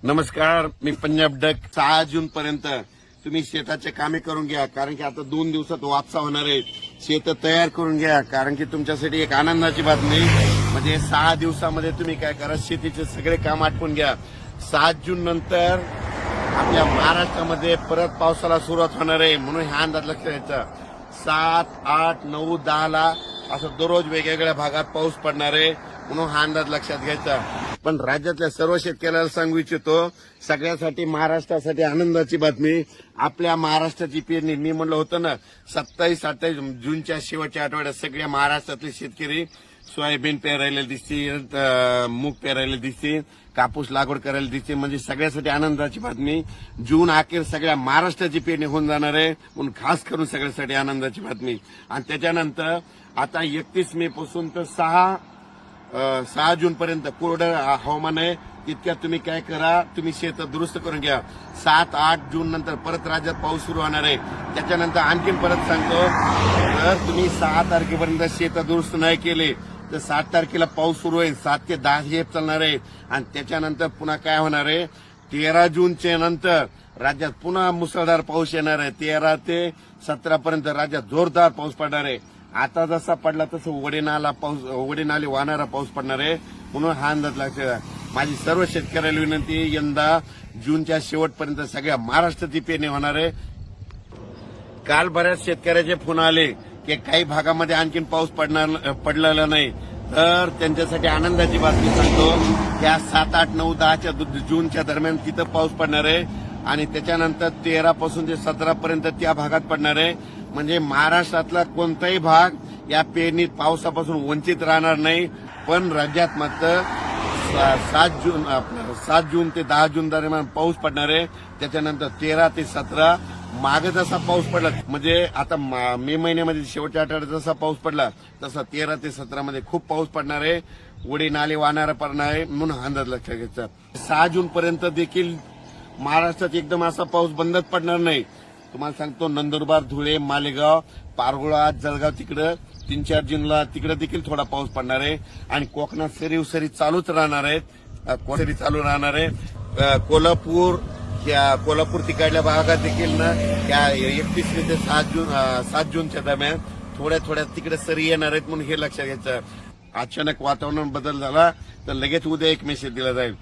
नमस्कार, मी पंजाब डक. 6 जून पर्यंत तुम्ही शेताचे कामे करून घ्या, कारण की आता 2 दिवसात वापसा होणार आहे. शेत तयार करून घ्या, कारण की तुमच्यासाठी एक आनंदाची बातमी म्हणजे 6 दिवसामध्ये तुम्ही काय करा, शेतीचे सगळे काम आटपून घ्या. 7 जून नंतर आपल्या महाराष्ट्रामध्ये परत पावसाला सुरुवात होणार आहे, म्हणून हा अंदाज लक्षात घ्यायचा. 7, 8, 9, 10 ला असं दररोज वेगवेगळ्या भागात पाऊस पडणार आहे, म्हणून हा अंदाज लक्षात घ्यायचा. पण राज्यातल्या सर्व शेतकऱ्याला सांगू इच्छितो, सगळ्यासाठी महाराष्ट्रासाठी आनंदाची बातमी. आपल्या महाराष्ट्राची पेरणी, मी म्हणलं होतं ना, 27-28 जूनच्या शेवटच्या आठवड्यात सगळ्या महाराष्ट्रातले शेतकरी सोयाबीन पेरायला दिसतील, मूग पेरायला दिसतील, कापूस लागवड करायला दिसते. म्हणजे सगळ्यासाठी आनंदाची बातमी. जून अखेर सगळ्या महाराष्ट्राची पेरणी होऊन जाणार आहे, म्हणून खास करून सगळ्यासाठी आनंदाची बातमी. आणि त्याच्यानंतर आता 31 मे पासून तर 6 जून पर्यंत कोरडं हवामान आहे. तितक्यात तुम्ही काय करा, तुम्ही शेत दुरुस्त करून घ्या. 7-8 जून नंतर परत राज्यात पाऊस सुरू होणार आहे. त्याच्यानंतर आणखीन परत सांगतो, जर तुम्ही 6 तारखेपर्यंत शेत दुरुस्त नाही केले तर 7 तारखेला पाऊस सुरू होईल. 7 ते 10 हे चालणार आहे. आणि त्याच्यानंतर पुन्हा काय होणार आहे, 13 जूनच्या नंतर राज्यात पुन्हा मुसळधार पाऊस येणार आहे. 13 ते 17 पर्यंत राज्यात जोरदार पाऊस पडणार आहे. आता जसा पडला तसं उघडे नाले वाहणारा पाऊस पडणार आहे, म्हणून हा अंदाज लक्षात घ्या. माझी सर्व शेतकऱ्याला विनंती, यंदा जूनच्या शेवटपर्यंत सगळ्या महाराष्ट्राची पेरणी होणार आहे. काल बऱ्याच शेतकऱ्याचे फोन आले की काही भागामध्ये आणखीन पाऊस पडलेला नाही, तर त्यांच्यासाठी आनंदाची बातमी सांगतो. त्या 7, 8, 9, 10 जूनच्या दरम्यान तिथं पाऊस पडणार आहे. आणि त्याच्यानंतर 13 पासून ते 17 पर्यंत त्या भागात पडणार आहे. म्हणजे महाराष्ट्रातला कोणताही भाग या पेरणीत पावसापासून वंचित राहणार नाही. पण राज्यात मात्र 7 जून ते 10 जून दरम्यान पाऊस पडणार आहे. त्याच्यानंतर 13 ते 17 मागे जसा पाऊस पडला, म्हणजे आता मे महिन्यामध्ये शेवटच्या आठवड्यात जसा पाऊस पडला तसा 13 ते 17 मध्ये खूप पाऊस पडणार आहे. उडी नाले वाहणारा पडणार आहे, म्हणून अंदाज लक्षात घ्यायचा. 6 जून पर्यंत देखील महाराष्ट्रात एकदम असा पाऊस बंदच पडणार नाही. तुम्हाला सांगतो, नंदुरबार, धुळे, मालेगाव, पारगोळा, जळगाव तिकडं 3-4 जूनला तिकडे देखील थोडा पाऊस पडणार आहे. आणि कोकणात सरी चालूच राहणार आहेत, सरी चालू राहणार आहे. कोल्हापूर तिकडल्या भागात देखील ना त्या 31 ते 7 जूनच्या दरम्यान थोड्या तिकडे सरी येणार आहेत, म्हणून हे लक्षात घ्यायचं. अचानक वातावरण बदल झाला तर लगेच उद्या एक मेसेज दिला जाईल.